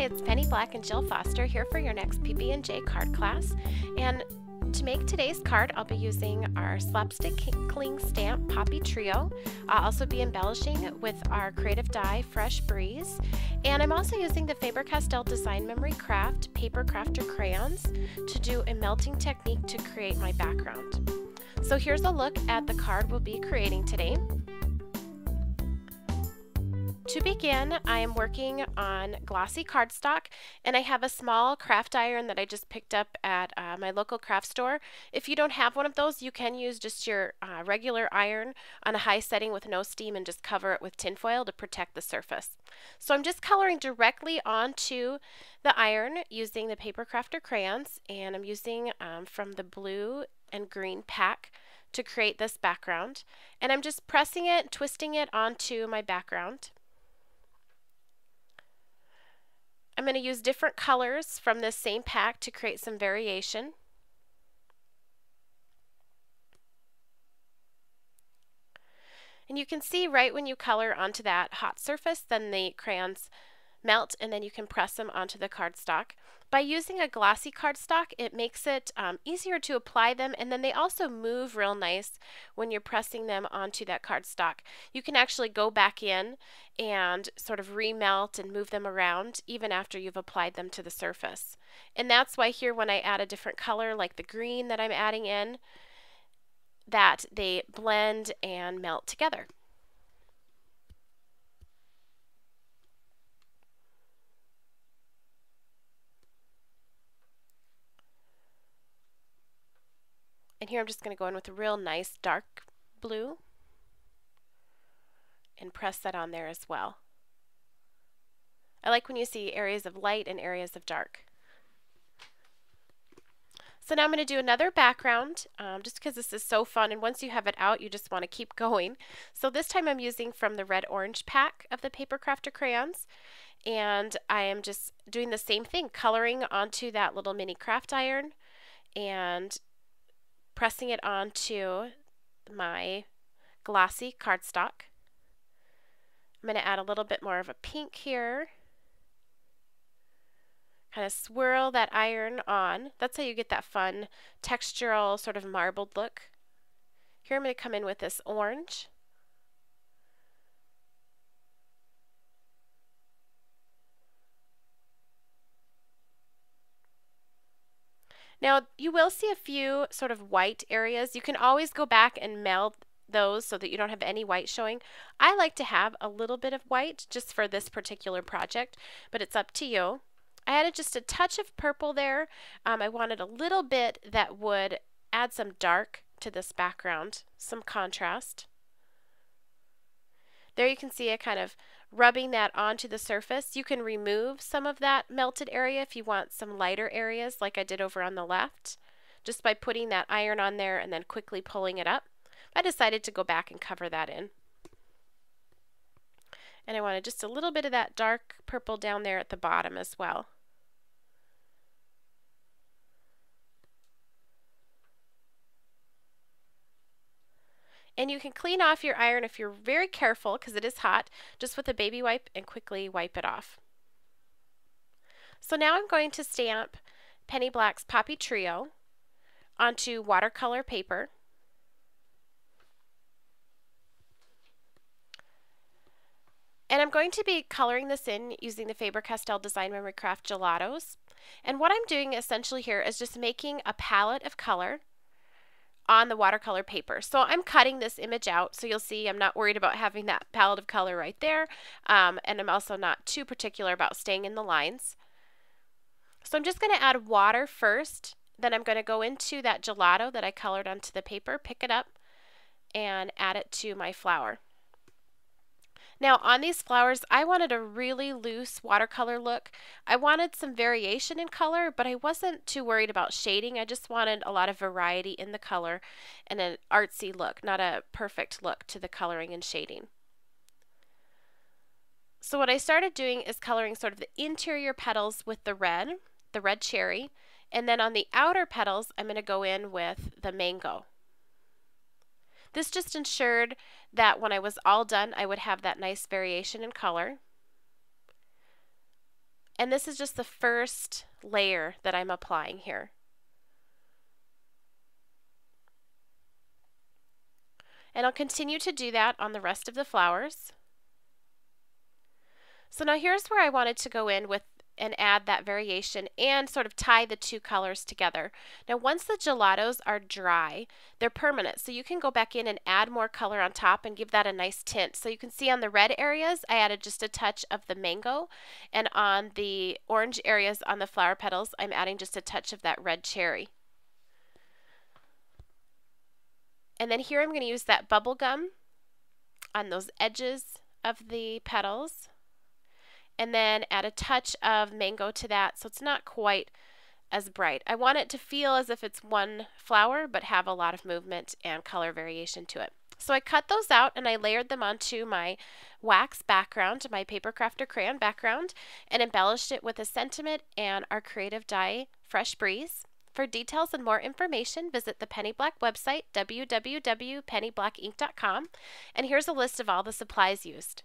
Hi, it's Penny Black and Jill Foster here for your next PB&J card class. And to make today's card, I'll be using our Slapstick Cling Stamp Poppy Trio. I'll also be embellishing it with our Creative Die Fresh Breeze. And I'm also using the Faber-Castell Design Memory Craft Paper Crafter crayons to do a melting technique to create my background. So here's a look at the card we'll be creating today. To begin, I am working on glossy cardstock, and I have a small craft iron that I just picked up at my local craft store. If you don't have one of those, you can use just your regular iron on a high setting with no steam and just cover it with tinfoil to protect the surface. So I'm just coloring directly onto the iron using the Paper Crafter crayons, and I'm using from the blue and green pack to create this background. And I'm just pressing it, twisting it onto my background. I'm going to use different colors from this same pack to create some variation. And you can see right when you color onto that hot surface, then the crayons melt and then you can press them onto the cardstock. By using a glossy cardstock, it makes it easier to apply them, and then they also move real nice when you're pressing them onto that cardstock. You can actually go back in and sort of remelt and move them around even after you've applied them to the surface. And that's why here when I add a different color like the green that I'm adding in, that they blend and melt together. And here I'm just going to go in with a real nice dark blue and press that on there as well. I like when you see areas of light and areas of dark. So now I'm going to do another background just because this is so fun, and once you have it out you just want to keep going. So this time I'm using from the red-orange pack of the Paper Crafter crayons, and I am just doing the same thing, coloring onto that little mini craft iron and pressing it onto my glossy cardstock. I'm going to add a little bit more of a pink here. Kind of swirl that iron on. That's how you get that fun textural sort of marbled look. Here I'm going to come in with this orange. Now you will see a few sort of white areas. You can always go back and meld those so that you don't have any white showing. I like to have a little bit of white just for this particular project, but it's up to you. I added just a touch of purple there. I wanted a little bit that would add some dark to this background, some contrast. There you can see it kind of rubbing that onto the surface. You can remove some of that melted area if you want some lighter areas like I did over on the left, just by putting that iron on there and then quickly pulling it up. I decided to go back and cover that in. And I wanted just a little bit of that dark purple down there at the bottom as well. And you can clean off your iron if you're very careful, because it is hot, just with a baby wipe and quickly wipe it off. So now I'm going to stamp Penny Black's Poppy Trio onto watercolor paper. And I'm going to be coloring this in using the Faber-Castell Design Memory Craft Gelatos. And what I'm doing essentially here is just making a palette of color on the watercolor paper. So I'm cutting this image out, so you'll see I'm not worried about having that palette of color right there, and I'm also not too particular about staying in the lines. So I'm just going to add water first, then I'm going to go into that gelato that I colored onto the paper, pick it up, and add it to my flower. Now on these flowers, I wanted a really loose watercolor look. I wanted some variation in color, but I wasn't too worried about shading. I just wanted a lot of variety in the color and an artsy look, not a perfect look to the coloring and shading. So what I started doing is coloring sort of the interior petals with the red cherry, and then on the outer petals I'm going to go in with the mango. This just ensured that when I was all done, I would have that nice variation in color. And this is just the first layer that I'm applying here. And I'll continue to do that on the rest of the flowers. So now here's where I wanted to go in with and add that variation and sort of tie the two colors together. Now once the gelatos are dry, they're permanent, so you can go back in and add more color on top and give that a nice tint. So you can see on the red areas I added just a touch of the mango, and on the orange areas on the flower petals I'm adding just a touch of that red cherry. And then here I'm going to use that bubble gum on those edges of the petals, and then add a touch of mango to that so it's not quite as bright. I want it to feel as if it's one flower but have a lot of movement and color variation to it. So I cut those out and I layered them onto my wax background, my Paper Crafter crayon background, and embellished it with a sentiment and our creative die Fresh Breeze. For details and more information, visit the Penny Black website, www.pennyblackink.com, and here's a list of all the supplies used.